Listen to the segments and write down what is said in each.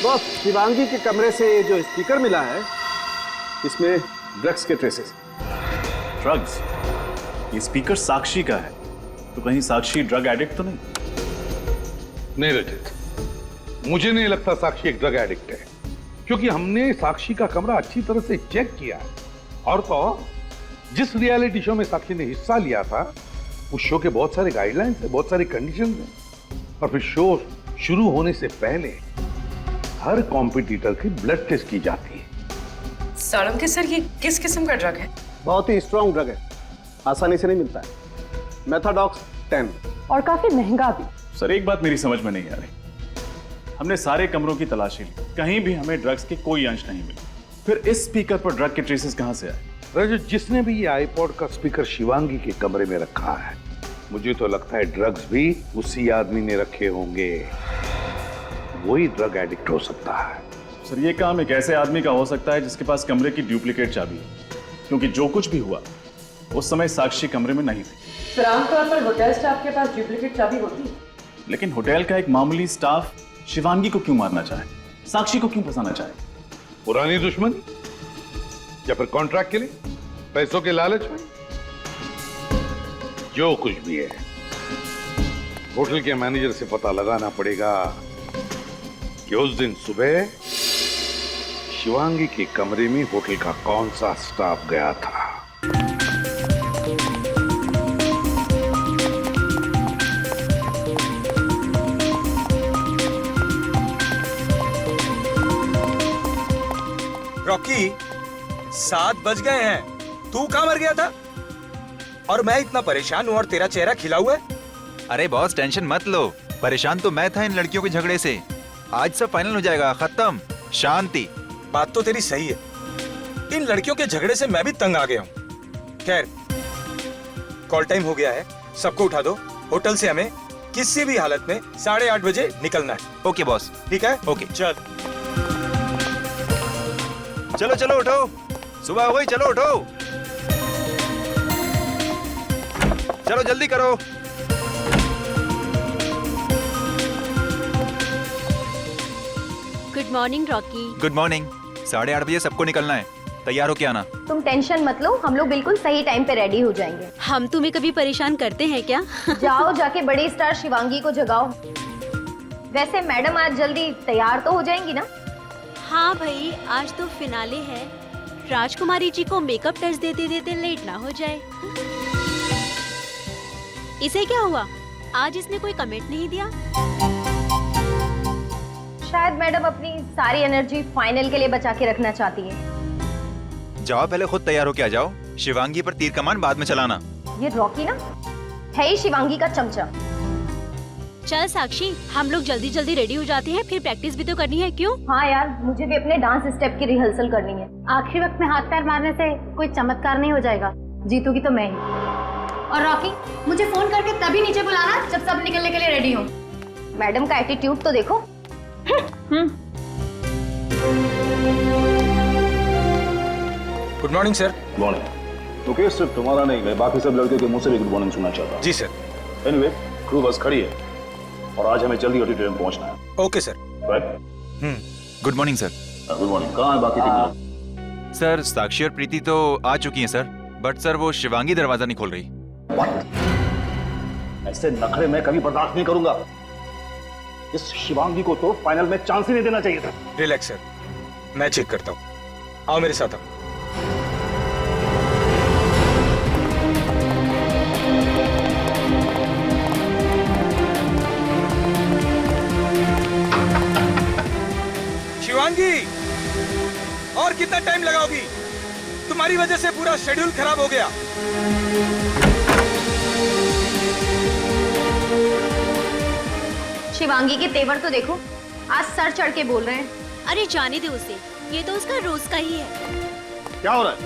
Boss, Shivangi के कमरे से जो स्पीकर मिला है इसमें ड्रग्स के ट्रेसेस। ड्रग्स? ये स्पीकर साक्षी का है, तो कहीं साक्षी ड्रग एडिक्ट तो नहीं? नहीं रजत, मुझे नहीं लगता साक्षी एक ड्रग एडिक्ट है, क्योंकि हमने साक्षी का कमरा अच्छी तरह से चेक किया है। और तो जिस रियलिटी शो में साक्षी ने हिस्सा लिया था, उस शो के बहुत सारे गाइडलाइंस है, बहुत सारे कंडीशंस हैं। और फिर शो शुरू होने से पहले हर कॉम्पिटिटर की ब्लड टेस्ट की जाती है। साळुंखे सर, ये किस किस्म का ड्रग है? बहुत ही स्ट्रॉन्ग ड्रग है, आसानी से नहीं मिलता है। मेथाडॉक्स 10 और काफी महंगा भी। सर, एक बात मेरी समझ में नहीं आ रही। हमने सारे कमरों की तलाशी ली, कहीं भी हमें ड्रग्स के कोई अंश नहीं मिले। फिर इस स्पीकर पर ड्रग के ट्रेसेस कहां से आए? रजत, जिसने भी ये आईपॉड का स्पीकर शिवांगी के कमरे में रखा है, मुझे तो लगता है ड्रग्स भी उसी आदमी ने रखे होंगे। वही ड्रग एडिक्ट हो सकता है। सर, ये काम एक ऐसे आदमी का हो सकता है जिसके पास कमरे की डुप्लीकेट चाबी है, क्योंकि जो कुछ भी हुआ उस समय साक्षी कमरे में नहीं थी। फिर आमतौर पर होटल स्टाफ के पास डुप्लीकेट चाबी होती है। लेकिन होटल का एक मामूली स्टाफ शिवांगी को क्यों मारना चाहे, साक्षी को क्यों फंसाना चाहे? पुरानी दुश्मनी या फिर कॉन्ट्रैक्ट के लिए, पैसों के लालच में? जो कुछ भी है, होटल के मैनेजर से पता लगाना पड़ेगा कि उस दिन सुबह शिवांगी के कमरे में होटल का कौन सा स्टाफ गया था। रॉकी, 7 बज गए हैं, तू कहां मर गया था? और मैं इतना परेशान हूं और तेरा चेहरा खिला हुआ है। अरे बॉस, टेंशन मत लो। परेशान तो मैं था इन लड़कियों के झगड़े से। आज सब फाइनल हो जाएगा, खत्म, शांति। बात तो तेरी सही है, इन लड़कियों के झगड़े से मैं भी तंग आ गया हूं। खैर, कॉल टाइम हो गया है, सबको उठा दो। होटल से हमें किसी भी हालत में 8:30 बजे निकलना है। Okay boss. ठीक है? ओके। चल चलो चलो उठो, सुबह हो गई, चलो उठो, चलो जल्दी करो। Good morning Rocky. Good morning. 8:30 बजे सबको निकलना है, तैयार होके आना। तुम टेंशन मत लो, हम लोग बिल्कुल सही टाइम पे रेडी हो जाएंगे। हम तुम्हें कभी परेशान करते हैं क्या? जाओ, जाके बड़ी स्टार शिवांगी को जगाओ। वैसे मैडम आज जल्दी तैयार तो हो जाएंगी ना? हाँ भाई, आज तो फिनाले है। राजकुमारी जी को मेकअप टच देते देते लेट ना हो जाए। इसे क्या हुआ? आज इसने कोई कमेंट नहीं दिया। शायद मैडम अपनी सारी एनर्जी फाइनल के लिए बचा के रखना चाहती है। जाओ, पहले खुद तैयार होके आ जाओ। शिवांगी पर तीर कमान बाद में चलाना। ये रॉकी ना है ही शिवांगी का चमचा। चल साक्षी, हम लोग जल्दी जल्दी रेडी हो जाते हैं, फिर प्रैक्टिस भी तो करनी है। क्यों? हाँ यार, मुझे भी अपने डांस स्टेप की रिहर्सल करनी है। आखिरी वक्त में हाथ पैर मारने से कोई चमत्कार नहीं हो जाएगा। जीतूगी तो मैं ही। और रॉकी, मुझे फोन करके तभी नीचे बुलाना जब सब निकलने के लिए रेडी हो। मैडम का एटीट्यूड तो देखो। Good morning sir. Morning. Okay, सिर्फ तुम्हारा नहीं, मैं बाकी सब लड़के के मुंह से भी गुड मॉर्निंग सुनना चाहता हूँ। जी सर। एनीवे, क्रू बस खड़ी है और आज हमें जल्दी ऑडिटोरियम पहुंचना है। Okay sir. Right. Good morning sir. Good morning. कहाँ है बाकी टीम लोग? सर, साक्षी और प्रीति तो आ चुकी हैं सर, बट सर वो शिवांगी दरवाजा नहीं खोल रही। ऐसे नखरे मैं कभी बर्दाश्त नहीं करूंगा। इस शिवांगी को तो फाइनल में चांस ही नहीं देना चाहिए था। रिलैक्स सर, मैं चेक करता हूँ। आओ मेरे साथ आओ। शिवांगी, और कितना टाइम लगाओगी? तुम्हारी वजह से पूरा शेड्यूल खराब हो गया। शिवांगी के तेवर तो देखो, आज सर चढ़ के बोल रहे हैं। अरे जाने दे उसे, ये तो उसका रोज का ही है। क्या हो रहा है?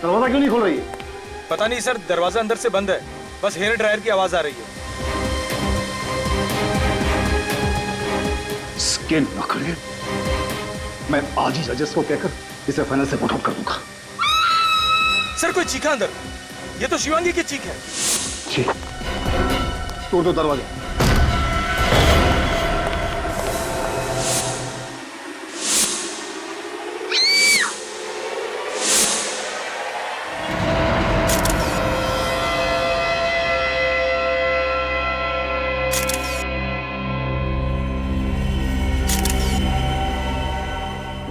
दरवाजा क्यों नहीं खोल रही है? पता नहीं सर, दरवाजा अंदर से बंद है, बस हेयर ड्रायर की आवाज आ रही है। इसके नखरे मैं आज ही जजेस को कहकर इसे फाइनल से आउट कर दूंगा। सर, कोई चीखा अंदर। ये तो शिवांगी की चीख है। जी, तोड़ दो दरवाजा।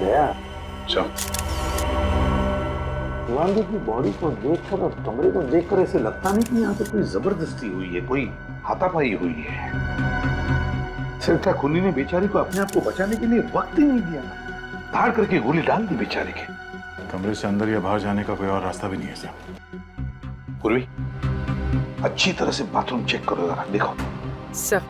चल। शिवांगी की बॉडी को देखकर और कमरे को देखकर ऐसे लगता नहीं कि यहाँ पे कोई जबरदस्ती हुई है, कोई हाथापाई हुई है। सिर्फ खुनी ने बेचारी को अपने आप को बचाने के लिए वक्त ही नहीं दिया, धाड़ करके गोली डाल दी बेचारी के। कमरे से अंदर या बाहर जाने का कोई और रास्ता भी नहीं है सर। पूर्वी, अच्छी तरह से बाथरूम चेक करो जरा, देखो। सर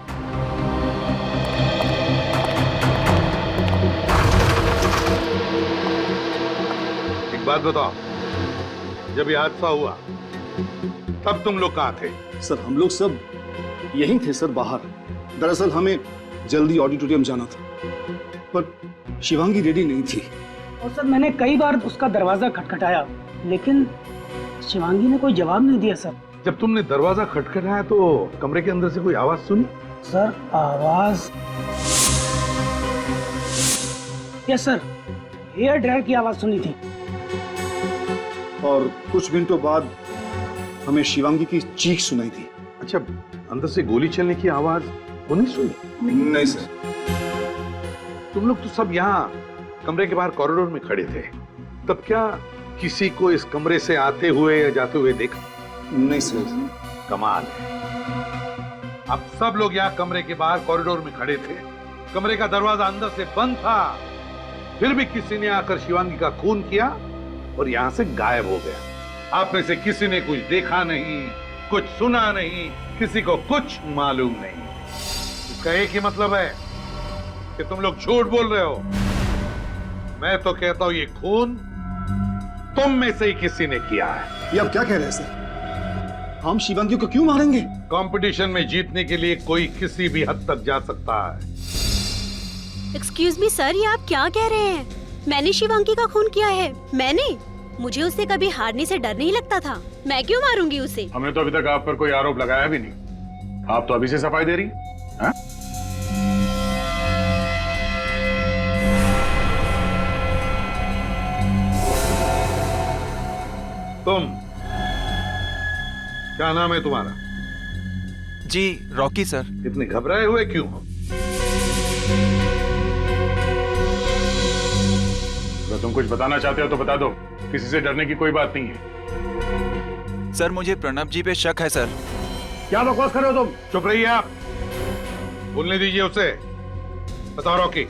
एक बात बताओ, जब ये हादसा हुआ तब तुम लोग कहाँ थे? सर हम लोग सब यहीं थे सर, बाहर। दरअसल हमें जल्दी ऑडिटोरियम जाना था, पर शिवांगी रेडी नहीं थी। और सर मैंने कई बार उसका दरवाजा खटखटाया, लेकिन शिवांगी ने कोई जवाब नहीं दिया सर। जब तुमने दरवाजा खटखटाया तो कमरे के अंदर से कोई आवाज सुनी? सर आवाज, यस सर, हेयर ड्रायर की आवाज सुनी थी। और कुछ मिनटों बाद हमें शिवांगी की चीख सुनाई दी। अच्छा, अंदर से गोली चलने की आवाज वो नहीं सुनी? नहीं सर। तुम लोग तो सब यहाँ कमरे के बाहर कॉरिडोर में खड़े थे, तब क्या किसी को इस कमरे से आते हुए या जाते हुए देखा? नहीं सर। कमाल है, अब सब लोग यहाँ कमरे के बाहर कॉरिडोर में खड़े थे, कमरे का दरवाजा अंदर से बंद था, फिर भी किसी ने आकर शिवांगी का खून किया और यहाँ से गायब हो गया। आप में से किसी ने कुछ देखा नहीं, कुछ सुना नहीं, किसी को कुछ मालूम नहीं। इसका एक ही मतलब है कि तुम लोग झूठ बोल रहे हो। मैं तो कहता हूं ये खून तुम में से ही किसी ने किया है। ये आप क्या कह रहे हैं सर? हम शिवांगी को क्यों मारेंगे? कंपटीशन में जीतने के लिए कोई किसी भी हद तक जा सकता है। एक्सक्यूज मी सर, ये आप क्या कह रहे हैं? मैंने शिवांगी का खून किया है? मैंने? मुझे उससे कभी हारने से डर नहीं लगता था। मैं क्यों मारूंगी उसे? हमने तो अभी तक आप पर कोई आरोप लगाया भी नहीं, आप तो अभी से सफाई दे रही हैं? तुम, क्या नाम है तुम्हारा? जी रॉकी सर। इतने घबराए हुए क्यों हो? अगर तुम कुछ बताना चाहते हो तो बता दो, किसी से डरने की कोई बात नहीं है। सर मुझे प्रणब जी पे शक है सर। क्या बकवास कर रहे हो तुम? चुप रहिए आप, बोलने दीजिए उसे। बताओ रॉकी।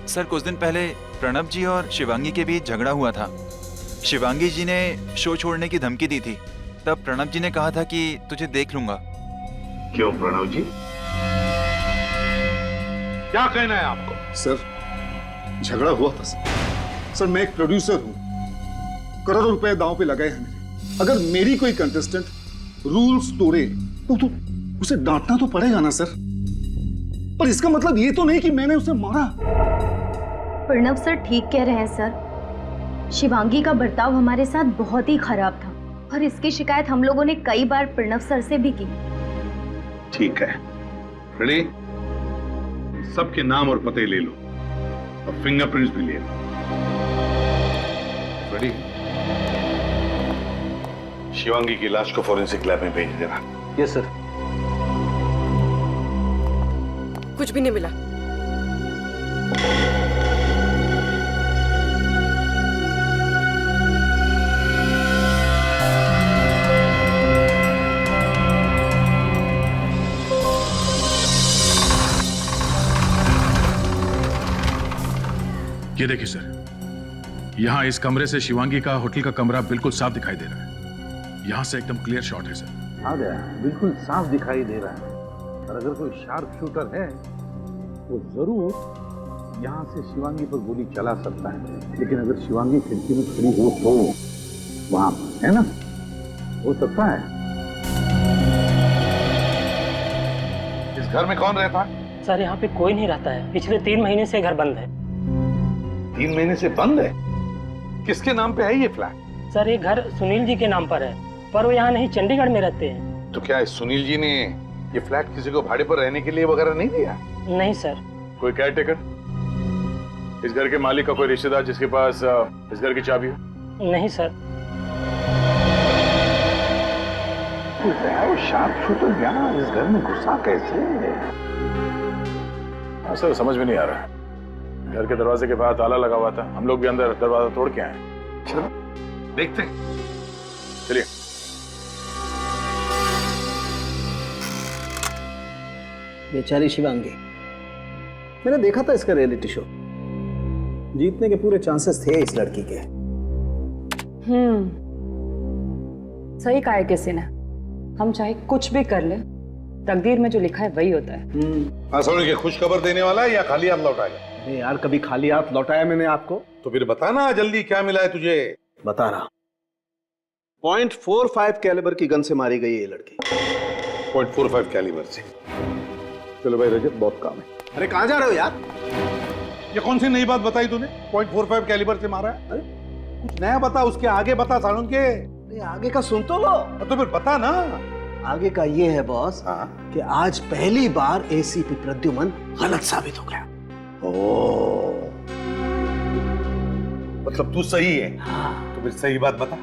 सर कुछ दिन पहले प्रणब जी और शिवांगी के बीच झगड़ा हुआ था। शिवांगी जी ने शो छोड़ने की धमकी दी थी, तब प्रणब जी ने कहा था कि तुझे देख लूंगा। क्यों प्रणव जी, क्या कहना है आपको? सर झगड़ा हुआ था सर। सर मैं एक प्रोड्यूसर हूं, करोड़ों रुपए दांव पे लगाए हैं मैंने। अगर मेरी कोई कंटेस्टेंट रूल्स तोड़े तो उसे डांटना तो पड़ेगा ना सर। पर इसका मतलब ये तो नहीं कि मैंने उसे मारा। प्रणव सर ठीक कह रहे हैं सर, शिवांगी का बर्ताव हमारे साथ बहुत ही खराब था और इसकी शिकायत हम लोगों ने कई बार प्रणव सर से भी की। ठीक है, रेडी? सबके नाम और पते ले लो और फिंगरप्रिंट्स भी ले लो। रेडी? शिवांगी की लाश को फॉरेंसिक लैब में भेज देना। Yes sir. कुछ भी नहीं मिला। ये देखिए सर, यहाँ इस कमरे से शिवांगी का होटल का कमरा बिल्कुल साफ दिखाई दे रहा है। यहाँ से एकदम क्लियर शॉट है सर। आ गया, बिल्कुल साफ दिखाई दे रहा है। और अगर कोई शार्प शूटर है तो जरूर यहाँ से शिवांगी पर गोली चला सकता है। लेकिन अगर शिवांगी खिड़की में खड़ी हो तो वहां है ना, हो सकता है। इस घर में कौन रहता है? सर यहाँ पे कोई नहीं रहता है, पिछले 3 महीने से घर बंद है। 3 महीने से बंद है? किसके नाम पे है ये फ्लैट? सर ये घर सुनील जी के नाम पर है, पर वो यहाँ नहीं, चंडीगढ़ में रहते हैं। तो क्या सुनील जी ने ये फ्लैट किसी को भाड़े पर रहने के लिए वगैरह नहीं दिया? नहीं सर। कोई केयर टेकर, इस घर के मालिक का कोई रिश्तेदार जिसके पास इस घर की चाबी हो? नहीं सर। वो शार्प शूटर यहाँ इस घर में घुसा कैसे? सर समझ में नहीं आ रहा है। घर के दरवाजे के बाहर ताला लगा हुआ था, हम लोग भी अंदर दरवाजा तोड़ के आए। चलो देखते हैं। चलिए। बेचारी शिवांगी, मैंने देखा था इसका रियलिटी शो, जीतने के पूरे चांसेस थे इस लड़की के। सही कहा है किसी ने, हम चाहे कुछ भी कर ले, तकदीर में जो लिखा है वही होता है। सोनी के खुश खबर देने वाला है या खाली हाथ लौटाएगा? अरे यार, कभी खाली हाथ लौटाया मैंने आपको? तो फिर बताना जल्दी क्या मिला है तुझे। बता रहा। 0.45 कैलिबर की गन से मारी गई है ये लड़की। 0.45 कैलिबर से? चलो भाई रजत, बहुत काम है। अरे कहाँ जा रहे हो यार? ये कौन सी नई बात बताई तूने? 0.45 कैलिबर से मारा है? अरे कुछ नया बता, उसके आगे बता सालून के। अरे आगे का सुन तो लो। तो फिर बता ना। आगे का ये है बॉस, कि आज पहली बार एसीपी प्रद्युमन गलत साबित हो गया। ओ, मतलब तू सही है? हाँ। तो फिर सही बात बता।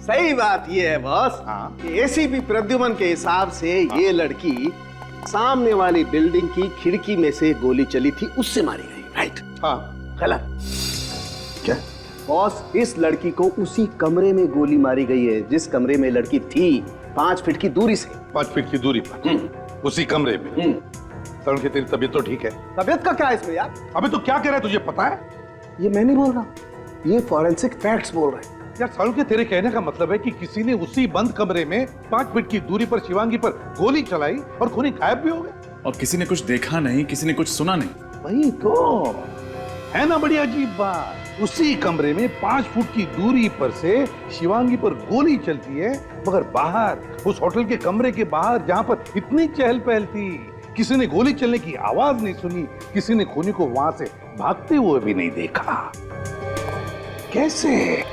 सही बात ये है बॉस, कि एसीपी प्रद्युमन के हिसाब से ये लड़की सामने वाली बिल्डिंग की खिड़की में से गोली चली थी, उससे मारी गई। राइट? हाँ। गलत। क्या बॉस? इस लड़की को उसी कमरे में गोली मारी गई है जिस कमरे में लड़की थी, 5 फीट की दूरी से। 5 फीट की दूरी पर उसी कमरे में। सर की तेरी तबीयत तो ठीक है? तबीयत का क्या है इसमें यार? अबे तो क्या कह रहा है, तुझे पता है? ये मैं नहीं बोल रहा, ये फॉरेंसिक फैक्ट्स बोल रहे हैं। यार सालू के तेरे कहने का मतलब है कि किसी ने उसी बंद कमरे में 5 फीट की दूरी पर शिवांगी पर गोली चलाई और खूनी गायब भी हो गए। और किसी ने कुछ देखा नहीं, किसी ने कुछ सुना नहीं। वही तो है ना, बड़ी अजीब बात। उसी कमरे में 5 फुट की दूरी पर से शिवांगी पर गोली चलती है, मगर बाहर उस होटल के कमरे के बाहर जहां पर इतनी चहल पहल थी, किसी ने गोली चलने की आवाज नहीं सुनी, किसी ने खूनी को वहां से भागते हुए भी नहीं देखा। कैसे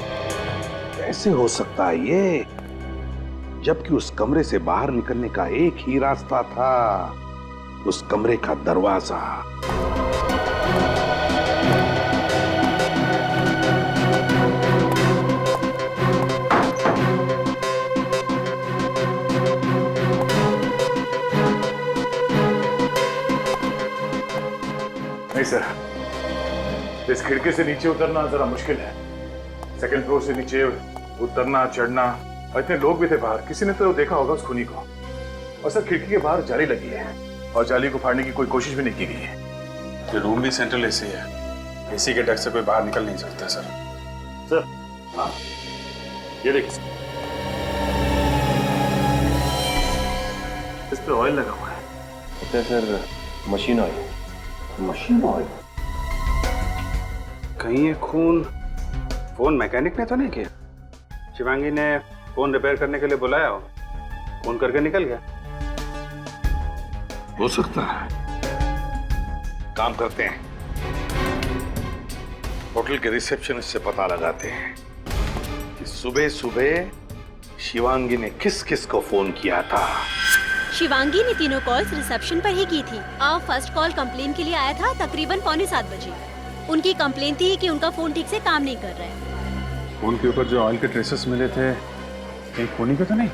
कैसे हो सकता है ये, जबकि उस कमरे से बाहर निकलने का एक ही रास्ता था, उस कमरे का दरवाजा। नहीं सर, इस खिड़की से नीचे उतरना जरा मुश्किल है। सेकंड फ्लोर से नीचे उतरना चढ़ना, और इतने लोग भी थे बाहर, किसी ने तो देखा होगा उस खूनी को। और सर खिड़की के बाहर जाली लगी है और जाली को फाड़ने की कोई कोशिश भी नहीं की गई है। ये रूम भी सेंट्रल एसी है, एसी के डक से कोई बाहर निकल नहीं सकता सर। सर हाँ, ये देखिए, इस पे ऑयल लगा हुआ है। Okay sir, machine oil. Machine oil? कहीं ये खून फोन मैकेनिक ने तो नहीं किया? शिवांगी ने फोन रिपेयर करने के लिए बुलाया हो, फोन करके निकल गया। हो सकता है। काम करते हैं, होटल के रिसेप्शनिस्ट से पता लगाते हैं कि सुबह सुबह शिवांगी ने किस किस को फोन किया था। शिवांगी ने तीनों कॉल्स रिसेप्शन पर ही की थी। फर्स्ट कॉल कंप्लेन के लिए आया था तकरीबन 6:45 बजे। उनकी कंप्लेन थी कि उनका फोन ठीक से काम नहीं कर रहा है। फोन के ऊपर जो ऑयल के ट्रेसेस मिले थे, कहीं खूनी का तो नहीं?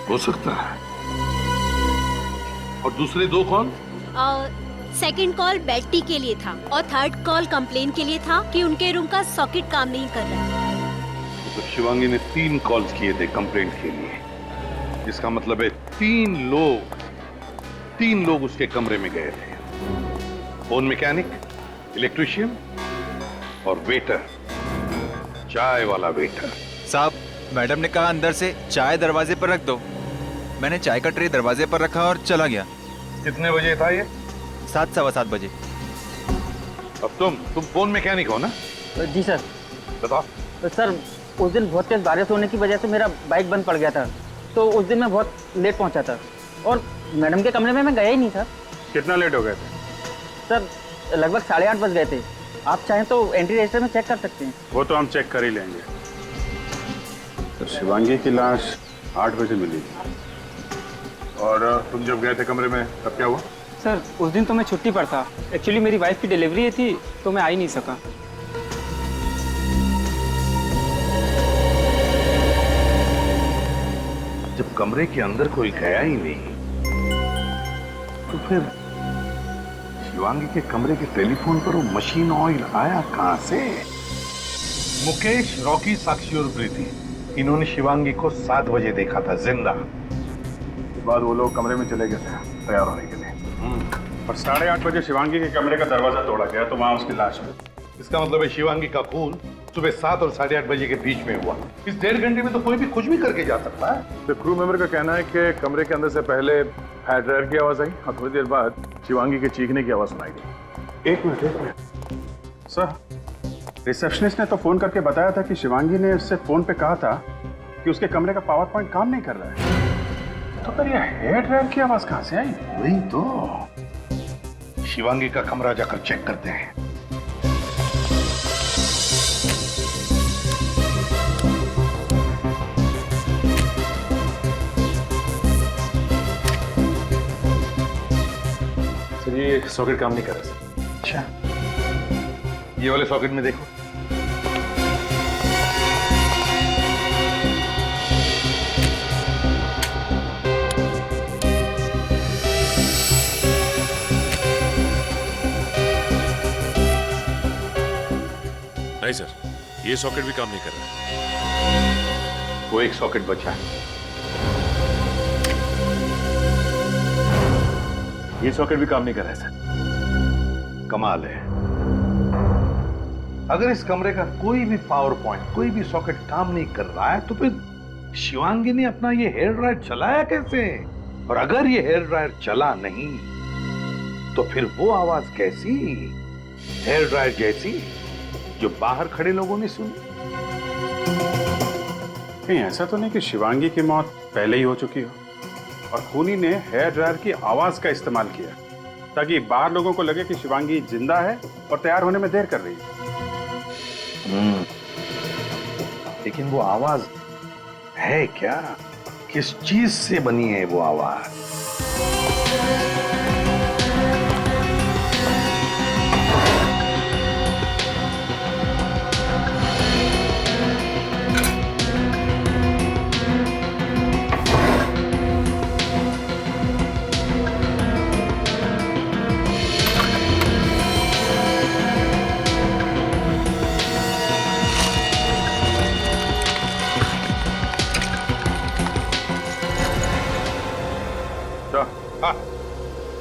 हो सकता है। और दूसरे 2 कॉल? सेकंड कॉल बेटी के लिए था और थर्ड कॉल कंप्लेन के लिए था कि उनके रूम का सॉकेट काम नहीं कर रहा है। तो शिवांगी ने 3 कॉल्स किए थे कंप्लेंट के लिए, जिसका मतलब है 3 लोग उसके कमरे में गए थे। फोन मैकेनिक, इलेक्ट्रिशियन और वेटर, चाय वाला वेटर। साहब, मैडम ने कहा अंदर से चाय दरवाजे पर रख दो। मैंने चाय का ट्रे दरवाजे पर रखा और चला गया। कितने बजे था ये? 7, सवा 7 बजे। अब तुम फोन मैकेनिक हो ना? जी सर। बताओ। तो सर, उस दिन बहुत तेज बारिश होने की वजह से मेरा बाइक बंद पड़ गया था, तो उस दिन मैं बहुत लेट पहुंचा था और मैडम के कमरे में मैं गया ही नहीं सर। कितना लेट हो गए थे? सर लगभग 8:30 बज गए थे। आप चाहें तो एंट्री रजिस्टर में चेक कर सकते हैं। वो तो हम चेक कर ही लेंगे। तो शिवांगी की लाश 8 बजे मिली और तुम जब गए थे कमरे में तब क्या हुआ? सर उस दिन तो मैं छुट्टी पर था, एक्चुअली मेरी वाइफ की डिलीवरी थी तो मैं आ ही नहीं सका। जब कमरे के अंदर कोई गया ही नहीं तो फिर शिवांगी के कमरे के टेलीफोन पर वो मशीन ऑयल आया कहां से? मुकेश, रॉकी, साक्षी और प्रीति, इन्होंने शिवांगी को 7 बजे देखा था जिंदा। उसके बाद वो लोग कमरे में चले गए थे तैयार होने के लिए, और 8:30 बजे शिवांगी के कमरे का दरवाजा तोड़ा गया तो वहां उसकी लाश मिली। इसका मतलब है शिवांगी का खून सुबह 7 और 8:30 बजे के बीच में हुआ। इस 1.5 घंटे में तो कोई भी कुछ भी करके जा सकता है। तो क्रू मेंबर का कहना है कि कमरे के अंदर से पहले हेयर ड्रायर की आवाज आई और थोड़ी देर बाद शिवांगी के चीखने की आवाज सुनाई दी। एक मिनट सर, रिसेप्शनिस्ट ने तो फोन करके बताया था कि शिवांगी ने उससे फोन पे कहा था कि उसके कमरे का पावर पॉइंट काम नहीं कर रहा है। तो फिर ये हेयर ड्रायर की आवाज कहां से आई? वही तो, शिवांगी का कमरा जाकर चेक करते हैं। सर ये सॉकेट काम नहीं कर रहा सर। अच्छा, ये वाले सॉकेट में देखो। नहीं सर, ये सॉकेट भी काम नहीं कर रहा। वो एक सॉकेट बचा है। ये सॉकेट भी काम नहीं कर रहा है सर। कमाल है, अगर इस कमरे का कोई भी पावर पॉइंट, कोई भी सॉकेट काम नहीं कर रहा है तो फिर शिवांगी ने अपना ये हेयर ड्रायर चलाया कैसे? और अगर ये हेयर ड्रायर चला नहीं तो फिर वो आवाज कैसी, हेयर ड्रायर जैसी, जो बाहर खड़े लोगों ने सुनी? कहीं ऐसा तो नहीं कि शिवांगी की मौत पहले ही हो चुकी हो और खूनी ने हेयर ड्रायर की आवाज का इस्तेमाल किया ताकि बाहर लोगों को लगे कि शिवांगी जिंदा है और तैयार होने में देर कर रही है। लेकिन वो आवाज है क्या? किस चीज से बनी है वो आवाज?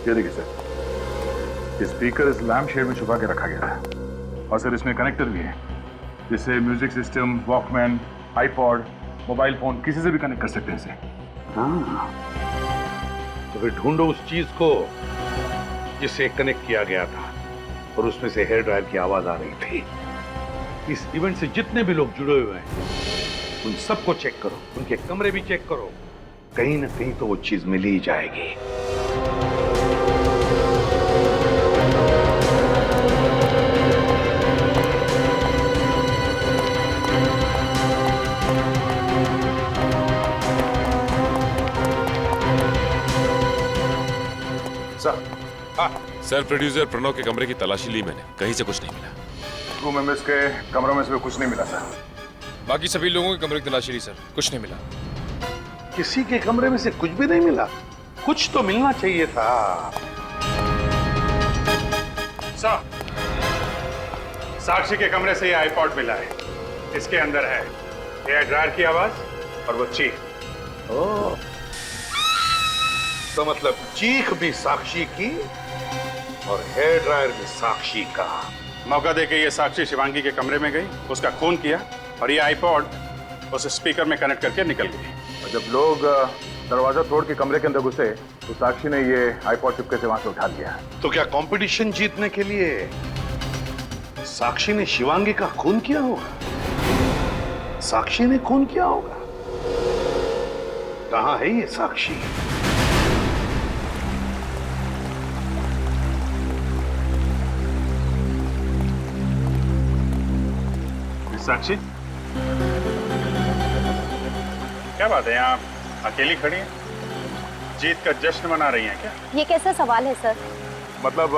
ये देखिए सर, ये स्पीकर इस लैम्प शेड में छुपा के रखा गया है और सर इसमें कनेक्टर भी है जिससे music system, Walkman, iPod, mobile phone किसी से भी कनेक्ट कर सकते हैं इसे। हाँ, तो फिर ढूंढो उस चीज को जिससे कनेक्ट किया गया था और उसमें से हेयर ड्रायर की आवाज आ रही थी। इस इवेंट से जितने भी लोग जुड़े हुए हैं उन सबको चेक करो, उनके कमरे भी चेक करो, कहीं ना कहीं तो वो चीज मिल ही जाएगी। सर, प्रोड्यूसर प्रणव के कमरे की तलाशी ली मैंने, कहीं से कुछ नहीं मिला। क्रू मेंबर्स के कमरों में से भी कुछ नहीं मिला सर। बाकी सभी लोगों के कमरे की तलाशी ली सर, कुछ नहीं मिला। किसी के कमरे में से कुछ भी नहीं मिला? कुछ तो मिलना चाहिए था। सर, साक्षी के कमरे से ये आईपॉड मिला है। इसके अंदर है हेयर ड्रायर की आवाज और वो चीख। ओह, तो मतलब चीख भी साक्षी की और हेयर ड्रायर भी साक्षी का। मौका देके ये साक्षी शिवांगी के कमरे में गई, उसका खून किया और ये आईपॉड उस स्पीकर में कनेक्ट करके निकल गई। और जब लोग दरवाजा तोड़ के कमरे के अंदर घुसे तो साक्षी ने ये आईपॉड चुपके से वहां से उठा लिया। तो क्या कंपटीशन जीतने के लिए साक्षी ने शिवांगी का खून किया होगा? साक्षी ने खून किया होगा? कहां है ये साक्षी? साक्षी, क्या बात है, यहाँ अकेली खड़ी है? जीत का जश्न मना रही हैं क्या? ये कैसा सवाल है सर? मतलब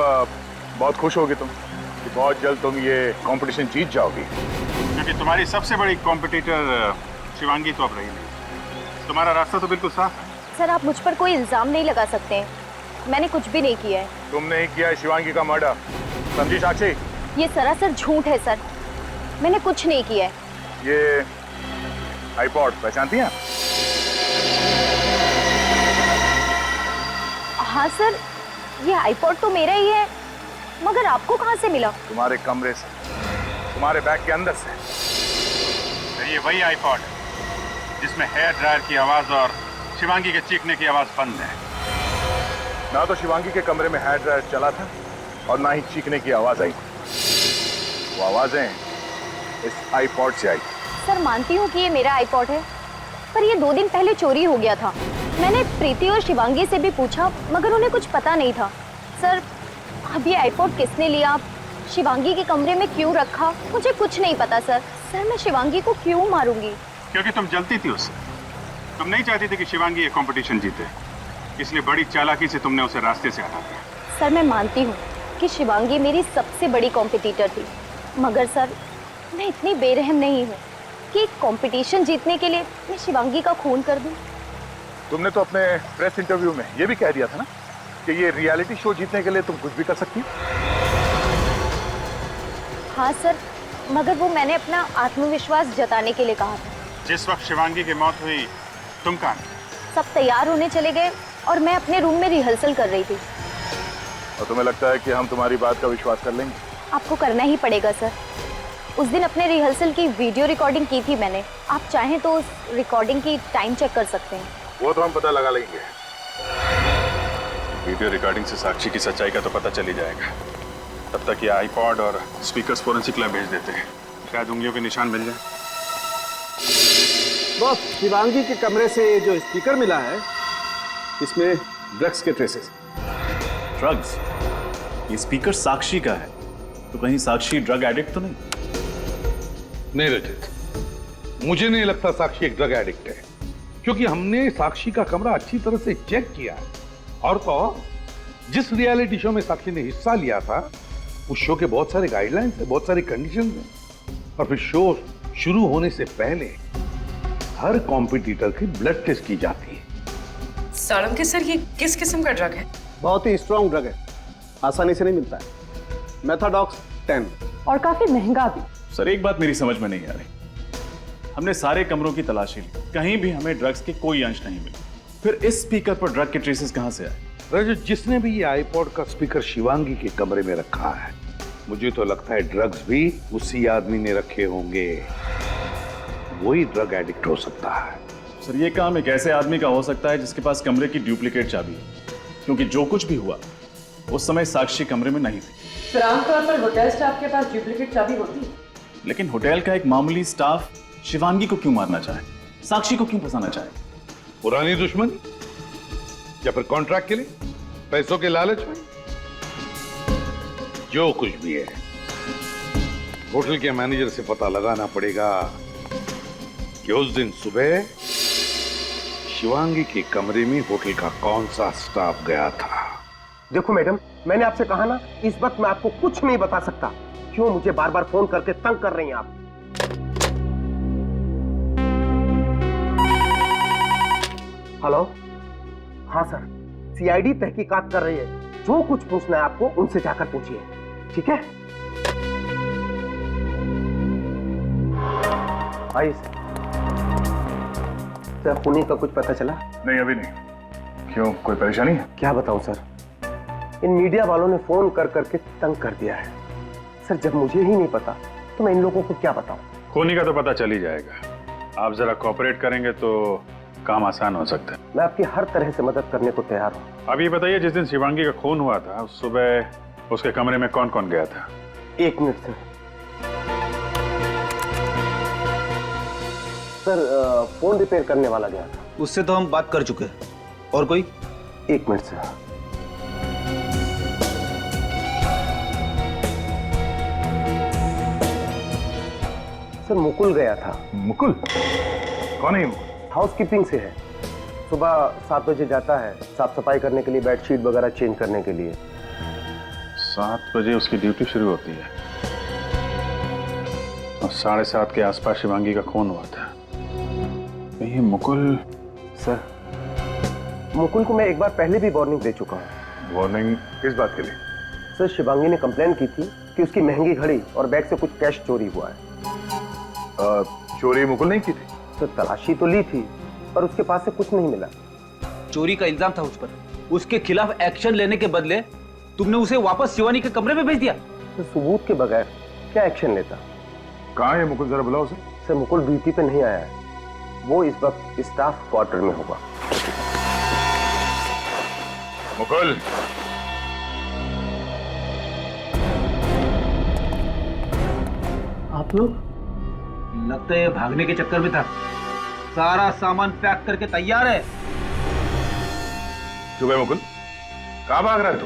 बहुत खुश होगी तुम कि बहुत जल्द तुम ये कंपटीशन जीत जाओगी, क्योंकि तुम्हारी सबसे बड़ी कॉम्पिटिटर शिवांगी तो अब रही नहीं। तुम्हारा रास्ता तो बिल्कुल साफ है। सर, आप मुझ पर कोई इल्जाम नहीं लगा सकते। मैंने कुछ भी नहीं किया है। तुमने ही किया है शिवांगी का मर्डर, समझी साक्षी? ये सरासर झूठ है सर, मैंने कुछ नहीं किया है। ये आईपॉड पहचानती हैं? हाँ सर, ये आईपॉड तो मेरा ही है, मगर आपको कहाँ से मिला? तुम्हारे कमरे से, तुम्हारे बैग के अंदर से। ये वही आईपॉड जिसमें हेयर ड्रायर की आवाज और शिवांगी के चीखने की आवाज बंद है। ना तो शिवांगी के कमरे में हेयर ड्रायर चला था और ना ही चीखने की आवाज आई। वो आवाजें इस आईपॉड से आई। सर मानती हूँ कि ये मेरा आईपॉड है, पर ये 2 दिन पहले चोरी हो गया था। मैंने प्रीति और शिवांगी से भी पूछा, मगर उन्हें कुछ पता नहीं था। सर अब ये आईपॉड किसने लिया, शिवांगी के कमरे में क्यों रखा, मुझे कुछ नहीं पता सर। सर मैं शिवांगी को क्यों मारूंगी? क्योंकि तुम जलती थी उससे। तुम नहीं चाहती थी कि शिवांगी ये कंपटीशन जीते, इसलिए बड़ी चालाकी से तुमने उसे रास्ते से हटा दिया। सर मैं मानती हूँ कि शिवांगी मेरी सबसे बड़ी कॉम्पिटिटर थी, मगर सर मैं इतनी बेरहम नहीं हूँ कि कंपटीशन जीतने के लिए मैं शिवांगी का खून कर दूँ। तुमने तो अपने प्रेस इंटरव्यू में ये भी कह दिया था ना कि ये रियलिटी शो जीतने के लिए तुम कुछ भी कर सकती हो। हाँ सर, मगर वो मैंने अपना आत्मविश्वास जताने के लिए कहा था। जिस वक्त शिवांगी की मौत हुई तुम कहाँ थे? सब तैयार होने चले गए और मैं अपने रूम में रिहर्सल कर रही थी। और तुम्हें लगता है कि हम तुम्हारी बात का विश्वास कर लेंगे? आपको करना ही पड़ेगा सर। उस दिन अपने रिहर्सल की वीडियो रिकॉर्डिंग की थी मैंने, आप चाहें तो उस रिकॉर्डिंग की टाइम चेक कर सकते हैं। वो तो हम पता लगा लेंगे। वीडियो रिकॉर्डिंग से साक्षी की सच्चाई का तो पता चल ही जाएगा। तब तक ये आईपॉड और स्पीकर्स फोरेंसिक लैब भेज देते हैं, शायद उंगलियों के निशान मिल जाए। बॉस, शिवांगी के कमरे से जो स्पीकर मिला है इसमें ड्रग्स के ट्रेसेस। ड्रग्स? ये स्पीकर साक्षी का है, तो कहीं साक्षी ड्रग एडिक्ट तो नहीं? नहीं रचित, मुझे नहीं लगता साक्षी एक ड्रग एडिक्ट है, क्योंकि हमने साक्षी का कमरा अच्छी तरह से चेक किया है। और तो जिस रियलिटी शो में साक्षी ने हिस्सा लिया था, उस शो के बहुत सारे गाइडलाइंस है, बहुत सारी कंडीशंस हैं, और फिर शो शुरू होने से पहले हर कॉम्पिटिटर की ब्लड टेस्ट की जाती है। सालम सर, ये किस किस्म का ड्रग है? बहुत ही स्ट्रॉन्ग ड्रग है, आसानी से नहीं मिलता है। मेथाडॉक्स 10 और काफी महंगा भी। सर एक बात मेरी समझ में नहीं आ रही, हमने सारे कमरों की तलाशी ली, कहीं भी हमें ड्रग्स के कोई अंश नहीं मिले, फिर इस स्पीकर पर ड्रग के ट्रेसेस कहां से आए? रजत, जिसने भी ये आईपॉड का स्पीकर शिवांगी के कमरे में रखा है, मुझे तो लगता है ड्रग्स भी उसी आदमी ने रखे होंगे। वही ड्रग एडिक्ट हो सकता है। सर ये काम एक ऐसे आदमी का हो सकता है जिसके पास कमरे की डुप्लीकेट चाबी है, क्योंकि जो कुछ भी हुआ उस समय साक्षी कमरे में नहीं थी। फिर आमतौर पर होटल स्टाफ के पास डुप्लीकेट चाबी होती है, लेकिन होटल का एक मामूली स्टाफ शिवांगी को क्यों मारना चाहे, साक्षी को क्यों फंसाना चाहे? पुरानी दुश्मनी या फिर कॉन्ट्रैक्ट के लिए, पैसों के लालच में? जो कुछ भी है, होटल के मैनेजर से पता लगाना पड़ेगा कि उस दिन सुबह शिवांगी के कमरे में होटल का कौन सा स्टाफ गया था। देखो मैडम, मैंने आपसे कहा ना, इस वक्त मैं आपको कुछ नहीं बता सकता। क्यों मुझे बार बार फोन करके तंग कर रही हैं आप? हेलो? हाँ सर, सीआईडी तहकीकात कर रही है, जो कुछ पूछना है आपको उनसे जाकर पूछिए, ठीक है? आइए सर, खूनी का कुछ पता चला? नहीं, अभी नहीं। क्यों, कोई परेशानी है? क्या बताऊं सर, इन मीडिया वालों ने फोन कर करके तंग कर दिया है। सर जब मुझे ही नहीं पता तो मैं इन लोगों को क्या बताऊं? खूनी का तो पता चल ही जाएगा। आप जरा कोऑपरेट करेंगे तो काम आसान हो सकता है। मैं आपकी हर तरह से मदद करने को तैयार हूँ। अब ये बताइए, जिस दिन शिवांगी का खून हुआ था उस सुबह उसके कमरे में कौन कौन गया था? 1 minute sir. Sir phone repair करने वाला गया था। उससे तो हम बात कर चुके हैं। और कोई? 1 मिनट सर। सर मुकुल गया था। मुकुल? कौन है? हाउसकीपिंग से है। सुबह 7 बजे जाता है, साफ सफाई करने के लिए, बेडशीट वगैरह चेंज करने के लिए। 7 बजे उसकी ड्यूटी शुरू होती है और 7:30 के आसपास शिवांगी का खून हुआ था। ये मुकुल? सर मुकुल को मैं एक बार पहले भी वार्निंग दे चुका हूँ, वार्निंग किस बात के लिए? सर शिवांगी ने कंप्लेन की थी कि उसकी महंगी घड़ी और बैग से कुछ कैश चोरी हुआ है। चोरी मुकुल नहीं की थी? तो तलाशी तो ली थी पर उसके पास से कुछ नहीं मिला। चोरी का इल्जाम था उस पर, उसके खिलाफ एक्शन लेने के बदले तुमने उसे वापस शिवानी के कमरे में भेज दिया। तो सबूत के बगैर क्या एक्शन लेता? कहाँ है मुकुल, जरा बुलाओ उसे। सर मुकुल ड्यूटी पे नहीं आया है, वो इस वक्त स्टाफ क्वार्टर में होगा। मुकुल, आप लोग? लगता है भागने के चक्कर में था। सारा सामान पैक करके तैयार है। चुप है मुकुल, कहाँ भाग रहा है तू?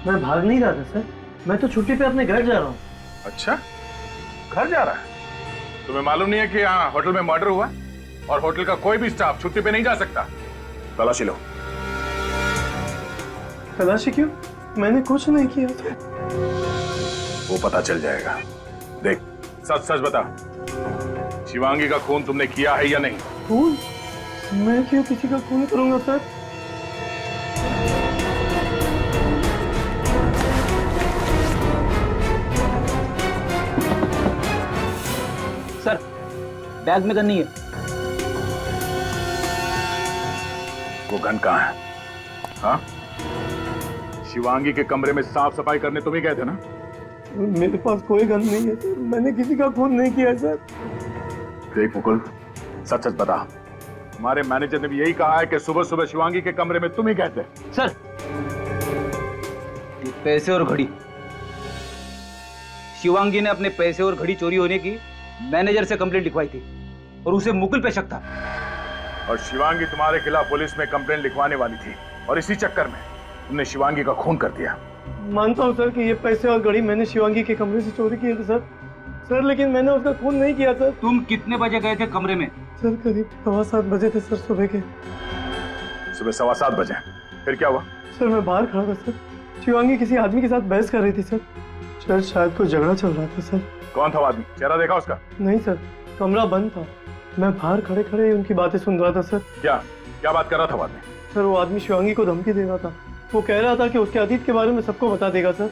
मैं भाग नहीं रहा था सर, मैं तो छुट्टी पे अपने घर जा रहा हूँ। अच्छा, घर जा रहा है? तुम्हें मालूम नहीं है कि यहाँ होटल में मर्डर हुआ और होटल का कोई भी स्टाफ छुट्टी पे नहीं जा सकता? तलाशी लो। तलाशी क्यों? मैंने कुछ नहीं किया था। वो पता चल जाएगा। देख, सच सच बता, शिवांगी का खून तुमने किया है या नहीं? खून? मैं क्यों किसी का खून करूंगा सर? सर, बैग में गन नहीं है। वो गन कहाँ है? हाँ? शिवांगी के कमरे में साफ सफाई करने तुम ही गए थे ना? मेरे पास कोई गन नहीं है सर, मैंने किसी का खून नहीं किया सर। देख मुकुल, सच सच बता, हमारे मैनेजर ने भी यही कहा है कि सुबह सुबह शिवांगी के कमरे में तुम ही गए थे। सर, पैसे और घड़ी, शिवांगी ने अपने पैसे और घड़ी चोरी होने की मैनेजर से कंप्लेंट लिखवाई थी और उसे मुकुल पे शक था। और शिवांगी तुम्हारे खिलाफ पुलिस में कंप्लेंट लिखवाने वाली थी और इसी चक्कर में तुमने शिवांगी का खून कर दिया। मानता हूँ सर कि ये पैसे और घड़ी मैंने शिवांगी के कमरे से चोरी किए थे सर, लेकिन मैंने उसका खून नहीं किया सर। तुम कितने बजे गए थे कमरे में? सर करीब 7:15 बजे थे सर, सुबह के। सुबह 7:15 बजे? फिर क्या हुआ? सर मैं बाहर खड़ा था सर, शिवांगी किसी आदमी के साथ बहस कर रही थी सर, शायद कोई झगड़ा चल रहा था सर। कौन था वो आदमी? चेहरा देखा उसका? नहीं सर, कमरा बंद था, मैं बाहर खड़े खड़े उनकी बातें सुन रहा था सर। क्या बात कर रहा था वो आदमी? सर वो आदमी शिवांगी को धमकी दे रहा था, वो कह रहा था कि उसके अतीत के बारे में सबको बता देगा सर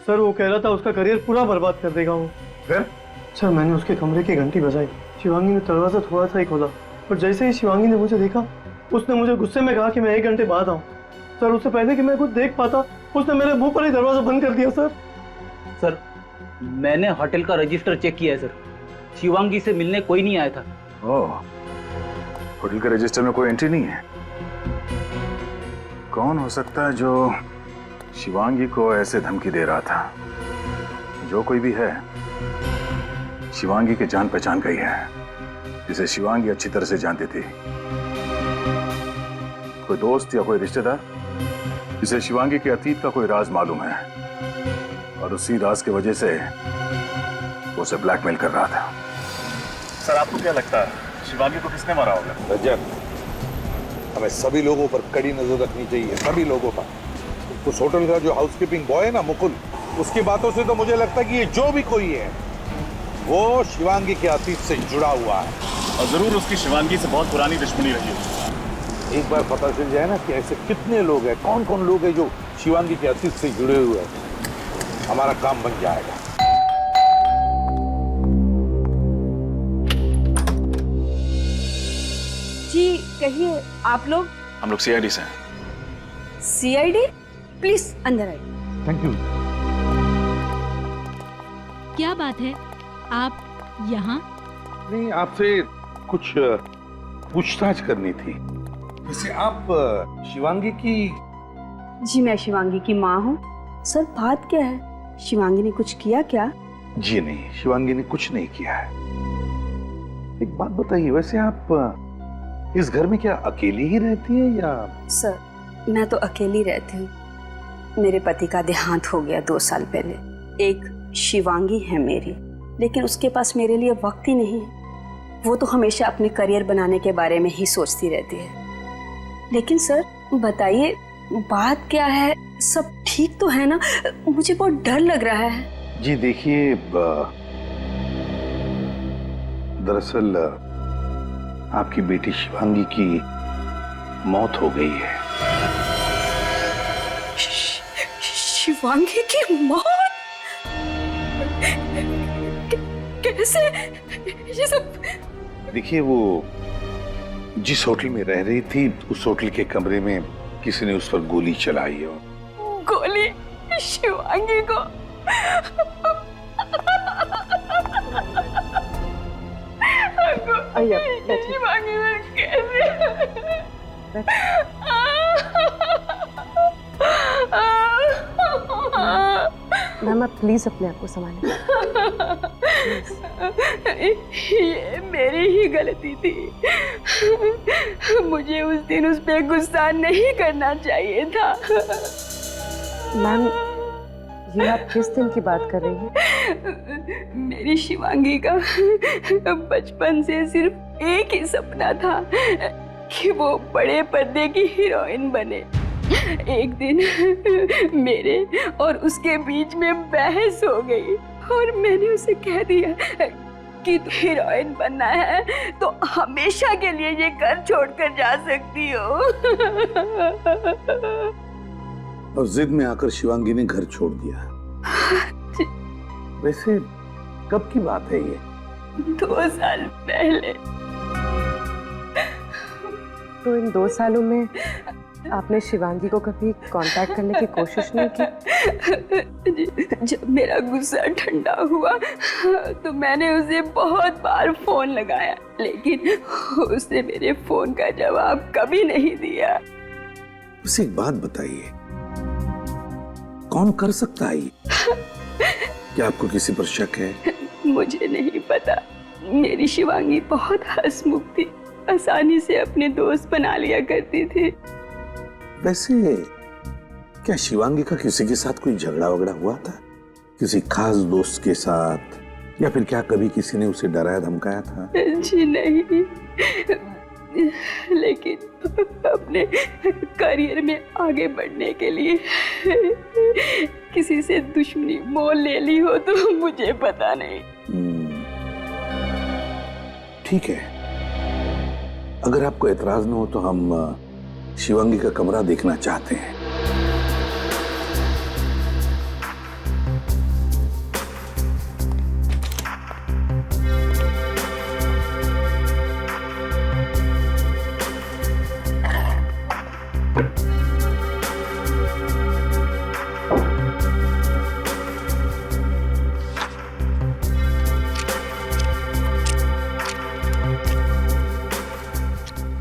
वो कह रहा था उसका करियर पूरा बर्बाद कर देगा वो। फिर? सर मैंने उसके कमरे की घंटी बजाई, शिवांगी ने दरवाजा थोड़ा सा ही खोला और जैसे ही शिवांगी ने मुझे देखा उसने मुझे गुस्से में कहा कि मैं 1 घंटे बाद आऊँ। सर उससे पहले कि मैं कुछ देख पाता उसने मेरे मुंह पर ही दरवाजा बंद कर दिया सर। सर मैंने होटल का रजिस्टर चेक किया है सर, शिवांगी से मिलने कोई नहीं आया था। ओह, होटल के रजिस्टर में कोई एंट्री नहीं है? कौन हो सकता है जो शिवांगी को ऐसे धमकी दे रहा था? जो कोई भी है, शिवांगी की जान पहचान गई है, जिसे शिवांगी अच्छी तरह से जानती थी। कोई दोस्त या कोई रिश्तेदार जिसे शिवांगी के अतीत का कोई राज मालूम है और उसी राज की वजह से वो उसे ब्लैकमेल कर रहा था। सर आपको क्या लगता है शिवांगी को किसने मारा होगा? रजत, हमें सभी लोगों पर कड़ी नजर रखनी चाहिए, सभी लोगों पर। उस होटल का जो हाउसकीपिंग बॉय है ना मुकुल, उसकी बातों से तो मुझे लगता है कि ये जो भी कोई है वो शिवांगी के अतीत से जुड़ा हुआ है और जरूर उसकी शिवांगी से बहुत पुरानी दुश्मनी रही होगी। एक बार पता चल जाए ना कि ऐसे कितने लोग हैं, कौन कौन लोग हैं जो शिवांगी के अतीत से जुड़े हुए हैं, हमारा काम बन जाएगा। जी कहिए, आप लोग? हम लोग सीआईडी से हैं। सीआईडी? प्लीज अंदर आइए। Thank you. क्या बात है, आप यहाँ? नहीं, आपसे कुछ पूछताछ करनी थी। वैसे आप शिवांगी की? जी मैं शिवांगी की माँ हूँ। सर बात क्या है, शिवांगी ने कुछ किया क्या? जी नहीं, शिवांगी ने कुछ नहीं किया है। एक बात बताइए, वैसे आप इस घर में क्या अकेली ही रहती है या? सर मैं तो अकेली रहती हूँ, मेरे पति का देहांत हो गया 2 साल पहले। एक शिवांगी है मेरी, लेकिन उसके पास मेरे लिए वक्त ही नहीं है। वो तो हमेशा अपने करियर बनाने के बारे में ही सोचती रहती है। लेकिन सर बताइए बात क्या है, सब ठीक तो है ना? मुझे बहुत डर लग रहा है। जी देखिए, दरअसल आपकी बेटी शिवांगी की मौत हो गई है। शिवांगी की मौत? कैसे ये सब? देखिए, वो जिस होटल में रह रही थी उस होटल के कमरे में किसी ने उस पर गोली चलाई है। गोली शिवांगी को? शिवांगी में कैसे? मैम, आप प्लीज अपने आप को संभालें। ये मेरी ही गलती थी। मुझे उस दिन उस पे गुस्सा नहीं करना चाहिए था। मैम, ये आप किस दिन की बात कर रही हैं? मेरी शिवांगी का बचपन से सिर्फ एक ही सपना था कि वो बड़े पर्दे की हीरोइन बने। एक दिन मेरे और उसके बीच में बहस हो गई और मैंने उसे कह दिया कि तू हीरोइन बनना है तो हमेशा के लिए ये घर छोड़कर जा सकती हो। और जिद में आकर शिवांगी ने घर छोड़ दिया। वैसे कब की बात है ये? 2 साल पहले। तो इन 2 सालों में आपने शिवांगी को कभी कांटेक्ट करने की कोशिश नहीं की? जब मेरा गुस्सा ठंडा हुआ तो मैंने उसे बहुत बार फोन लगाया, लेकिन उसने मेरे फोन का जवाब कभी नहीं दिया। बस एक बात बताइए, कौन कर सकता है ये? क्या आपको किसी पर शक है? मुझे नहीं पता। मेरी शिवांगी बहुत हंसमुख थी, आसानी से अपने दोस्त बना लिया करती थी। वैसे क्या शिवांगी का किसी के साथ कोई झगड़ा वगड़ा हुआ था? किसी खास दोस्त के साथ? या फिर क्या कभी किसी ने उसे डराया धमकाया था? जी नहीं, लेकिन अपने करियर में आगे बढ़ने के लिए किसी से दुश्मनी मोल ले ली हो तो मुझे पता नहीं। ठीक है, अगर आपको एतराज न हो तो हम शिवांगी का कमरा देखना चाहते हैं।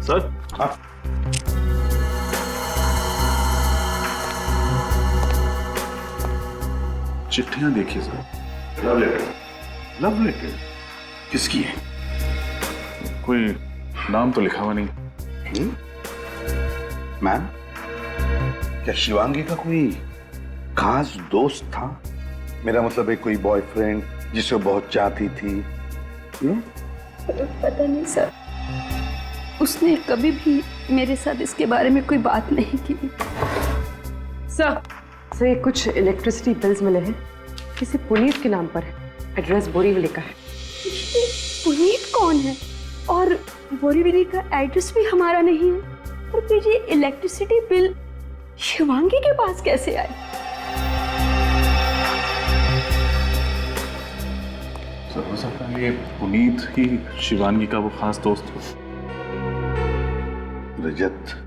सर, हाँ। चिट्ठियां देखिए sir. Love letter? Love letter? किसकी है? कोई नाम तो लिखा हुआ नहीं। मैम, क्या शिवांगी का कोई खास दोस्त था? मेरा मतलब है कोई बॉयफ्रेंड जिसे बहुत चाहती थी? पता नहीं सर, उसने कभी भी मेरे साथ इसके बारे में कोई बात नहीं की। सर, ये कुछ इलेक्ट्रिसिटी बिल्स मिले हैं, किसी पुनीत के नाम पर है, एड्रेस बोरीवली का है। पुनीत कौन है? और बोरीवली का एड्रेस भी हमारा नहीं है, और फिर ये इलेक्ट्रिसिटी बिल शिवांगी के पास कैसे आए? सर, हो सकता है ये पुनीत ही शिवांगी का वो खास दोस्त हो। रजत,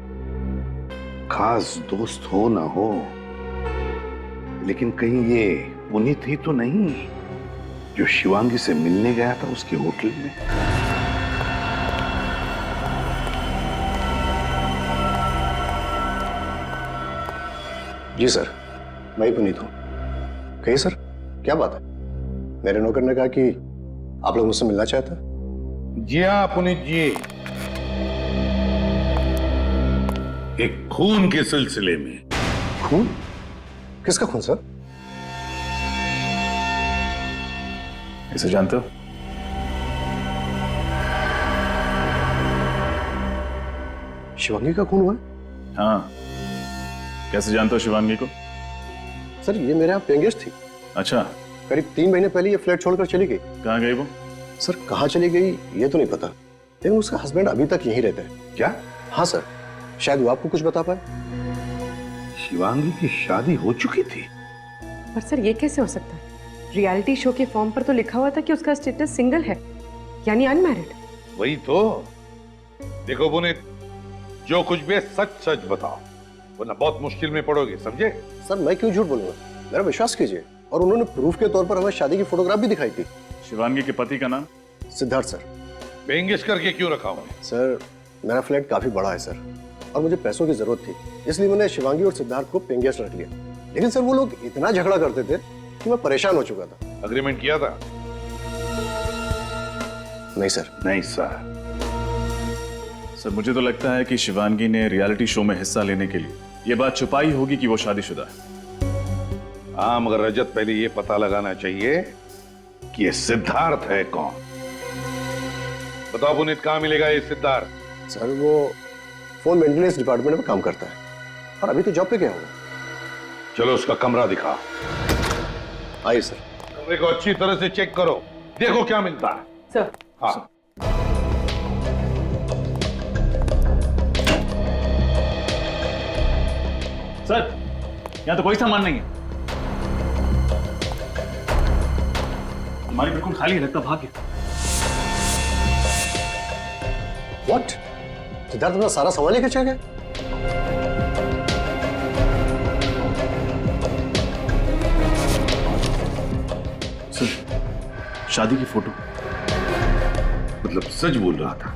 खास दोस्त हो ना हो, लेकिन कहीं ये पुनीत ही तो नहीं जो शिवांगी से मिलने गया था उसके होटल में? जी सर, मैं ही पुनीत हूं। कहिए सर, क्या बात है? मेरे नौकर ने कहा कि आप लोग मुझसे मिलना चाहते हैं। जी हाँ पुनीत जी, एक खून के सिलसिले में। खून? किसका खून सर? इसे जानते हो? शिवांगी का खून हुआ है? हाँ। कैसे जानते हो शिवांगी को? सर, ये मेरे यहाँ पेइंग गेस्ट थी। अच्छा। करीब 3 महीने पहले ये फ्लैट छोड़कर चली गई। कहाँ गई वो? सर, कहाँ चली गई ये तो नहीं पता, लेकिन उसका हस्बैंड अभी तक यहीं रहता है। क्या? हाँ सर, शायद वो आपको कुछ बता पाए। शिवांगी की शादी हो चुकी थी? पर सर ये कैसे हो सकता है? रियलिटी शो के फॉर्म पर तो लिखा हुआ था कि उसका स्टेटस सिंगल है, यानी अनमैरिड। वही तो। देखो पुनीत, जो कुछ भी है सच सच बताओ, वरना बहुत मुश्किल में पड़ोगे, समझे? सर मैं क्यों झूठ बोलूंगा, मेरा विश्वास कीजिए। और उन्होंने प्रूफ के तौर पर हमें शादी की फोटोग्राफ भी दिखाई थी। शिवांगी के पति का नाम? सिद्धार्थ सर। पेंगेश करके क्यों रखा हूं? सर मेरा फ्लैट काफी बड़ा है सर, और मुझे पैसों की जरूरत थी, इसलिए मैंने शिवांगी और सिद्धार्थ को पेंगेश रख लिया। लेकिन सर वो लोग इतना झगड़ा करते थे कि मैं परेशान हो चुका था। अग्रीमेंट किया था? नहीं सर। नहीं सर। सर मुझे तो लगता है कि शिवांगी ने रियलिटी शो में हिस्सा लेने के लिए ये बात छुपाई होगी कि वो शादीशुदा है। हाँ, मगर रजत पहले ये पता लगाना चाहिए कि ये सिद्धार्थ है कौन। बताओ पुनीत, कहाँ मिलेगा ये सिद्धार्थ? सर वो फोन मेंटेनेंस डिपार्टमेंट में काम करता है, और अभी तो जॉब पे गया होगा। चलो उसका कमरा दिखाओ। आइए सर। कमरे को अच्छी तरह से चेक करो, देखो क्या मिलता है। सर। हाँ। सर यहाँ तो कोई सामान नहीं है। हमारी बिल्कुल खाली, लगता भाग गया। What? सिद्धार्थ अपना सारा सामान लेकर चला गया? सर शादी की फोटो। मतलब सच बोल रहा था।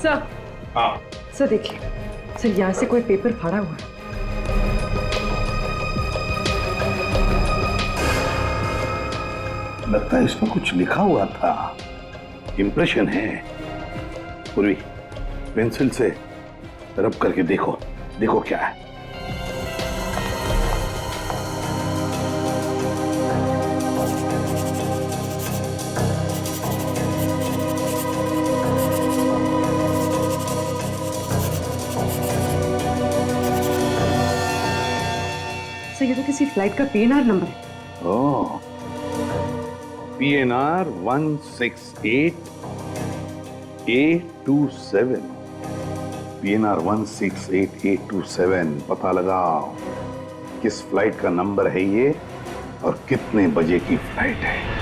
सर। हाँ सर देखिए, सर यहाँ से कोई पेपर फाड़ा हुआ है। लगता है इसमें कुछ लिखा हुआ था, इंप्रेशन है। पूर्वी, पेंसिल से रब करके देखो, देखो क्या है। सर ये तो किसी फ्लाइट का PNR नंबर है। ओह, PNR 168 827। PNR 168 827। पता लगाओ किस फ्लाइट का नंबर है ये और कितने बजे की फ्लाइट है।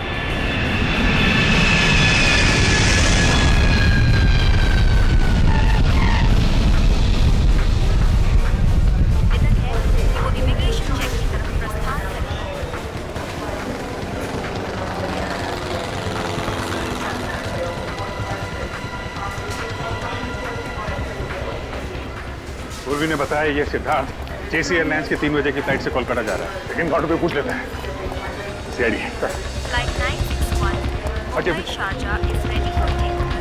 पूर्वी ने बताया ये सिद्धार्थ जेसी एयरलाइंस के 3 बजे की फ्लाइट से कोलकाता जा रहा है, लेकिन ऑटो पे पूछ लेते हैं। CID Flight 961 Mumbai Sharjah is ready for takeoff.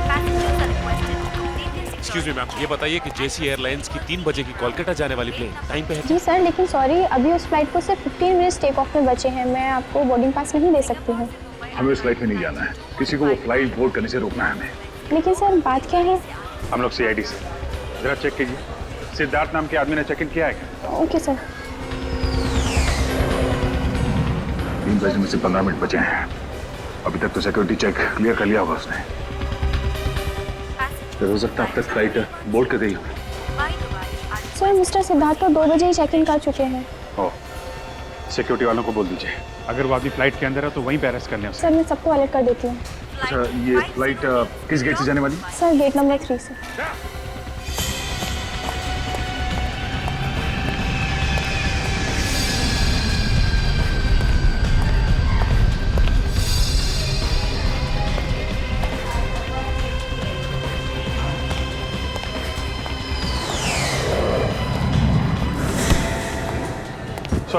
Passengers are requested to complete their excuse me ma'am, ये बताइए कि जेसी एयरलाइंस की 3 बजे की कोलकाता जाने वाली प्लेन टाइम पे है? जी सर, लेकिन सॉरी, अभी उस फ्लाइट को सिर्फ 15 मिनट्स टेक ऑफ में बचे हैं। मैं आपको बोर्डिंग पास नहीं दे सकती हूँ। हमें उस फ्लाइट में नहीं जाना है, किसी को वो फ्लाइट बोर्ड करने से रोकना है हमें। लेकिन सर बात क्या है? हम लोग सीआईडी से जरा चेक कीजिए, सिद्धार्थ नाम के आदमी ने चेक इन किया है क्या? Okay sir. 3 बजे में से 15 मिनट बचे हैं। अभी तक तो सिक्योरिटी चेक क्लियर कर लिया होगा उसने। फिर हो सकता है अब तक फ्लाइट बोर्ड कर गई हो। सर मिस्टर सिद्धार्थ तो 2 बजे ही चेक इन कर चुके हैं। ओ, सिक्योरिटी वालों को बोल दीजिए, अगर वो आदमी फ्लाइट के अंदर है तो वहीं पे अरेस्ट कर लें उसे। सर मैं सबको अलर्ट कर देती हूँ। अच्छा, ये फ्लाइट किस गेट से जाने वाली? सर गेट नंबर 3 से।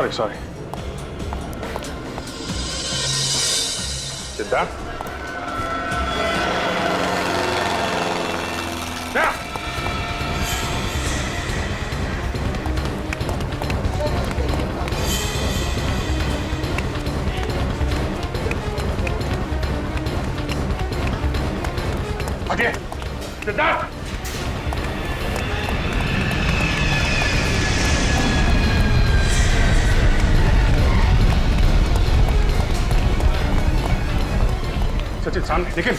सॉरी सिद्धार्थ, सिद्धार्थ सचिन सामने निकल।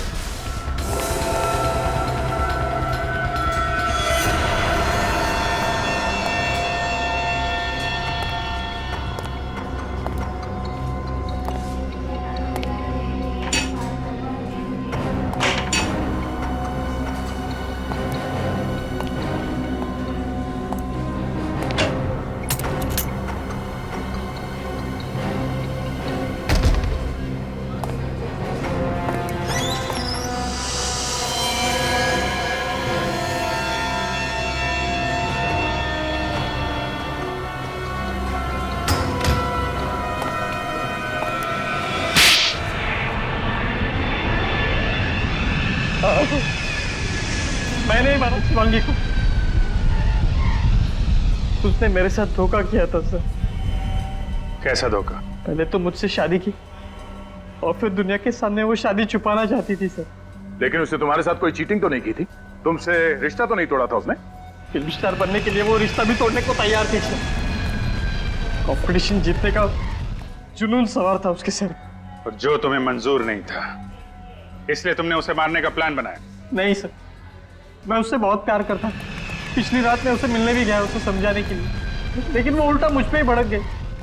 शिवांगी को। उसने मेरे साथ धोखा किया था सर। कैसा धोखा? पहले तो मुझसे शादी की और फिर दुनिया के सामने वो शादी छुपाना चाहती थी सर। लेकिन उसने तुम्हारे साथ कोई चीटिंग तो नहीं की थी? तुमसे रिश्ता तो नहीं तोड़ा था उसने? फिल्म स्टार बनने के लिए वो रिश्ता भी तोड़ने को तैयार थी सर। कंपटीशन जीतने का जुनून सवार था उसके सर। और जो तुम्हें मंजूर नहीं था, इसलिए तुमने उसे मारने का प्लान बनाया? नहीं सर, मैं उससे बहुत प्यार करता। पिछली रात में उसे मिलने भी गया उसे समझाने के लिए, लेकिन वो उल्टा मुझ पे ही भड़क गई।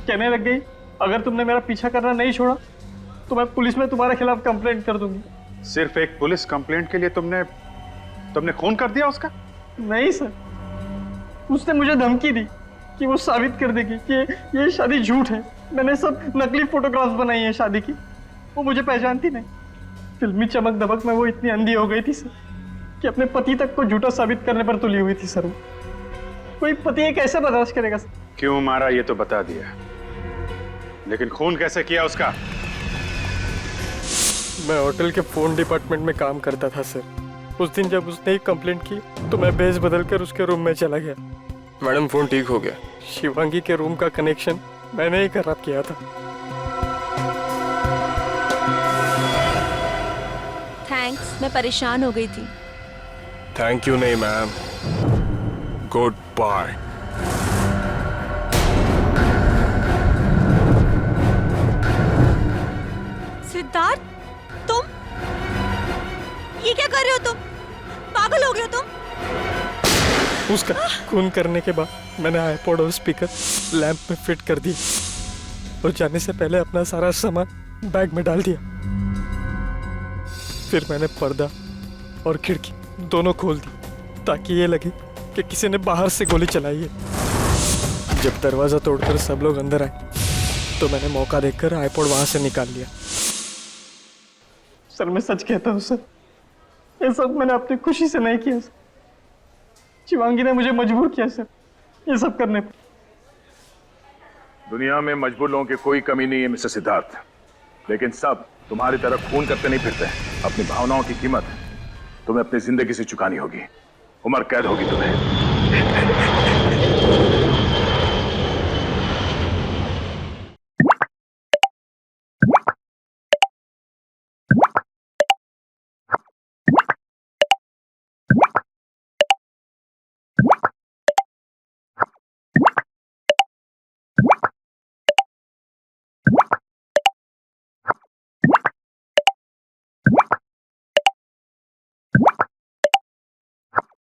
कहने लग गई, अगर तुमने मेरा पीछा करना नहीं छोड़ा तो मैं पुलिस में तुम्हारे खिलाफ कंप्लेंट कर दूंगी। सिर्फ एक पुलिस कंप्लेंट के लिए तुमने खून कर दिया उसका? नहीं सर, उसने मुझे धमकी दी कि वो साबित कर देगी कि ये शादी झूठ है। मैंने सब नकली फोटोग्राफ्स बनाई हैं शादी की। वो मुझे पहचानती नहीं। फिल्मी चमक दमक में वो इतनी अंधी हो गई थी सर कि अपने पति तक को झूठा साबित करने पर तुली हुई थी सर। वो कोई पति ये कैसे बर्दाश्त करेगा सर? क्यों मारा ये तो बता दिया, लेकिन खून कैसे किया उसका? मैं होटल के फोन डिपार्टमेंट में काम करता था सर। उस दिन जब उसने एक कंप्लेंट की तो मैं भेस बदल कर उसके रूम में चला गया। मैडम फोन ठीक हो गया। शिवांगी के रूम का कनेक्शन मैंने ही खराब किया था। थैंक्स, मैं परेशान हो गई थी। थैंक यू नहीं मैम, गुड बाय। सिद्धार्थ, तुम ये क्या कर रहे हो? तुम पागल हो गए हो तुम? उसका खून करने के बाद मैंने आईपॉड और स्पीकर लैंप में फिट कर दिए और जाने से पहले अपना सारा सामान बैग में डाल दिया। फिर मैंने पर्दा और खिड़की दोनों खोल दी ताकि ये लगे कि किसी ने बाहर से गोली चलाई है। जब दरवाजा तोड़कर सब लोग अंदर आए तो मैंने मौका देखकर आईपॉड वहां से निकाल लिया। सर मैं सच कहता हूँ सर, ये सब मैंने अपनी खुशी से नहीं किया सर। शिवांगी ने मुझे मजबूर किया सर ये सब करने पर। दुनिया में मजबूर लोगों की कोई कमी नहीं है मिस्टर सिद्धार्थ, लेकिन सब तुम्हारी तरह खून करते नहीं फिरते। अपनी भावनाओं की कीमत तुम्हें अपनी जिंदगी से चुकानी होगी। उम्र कैद होगी तुम्हें।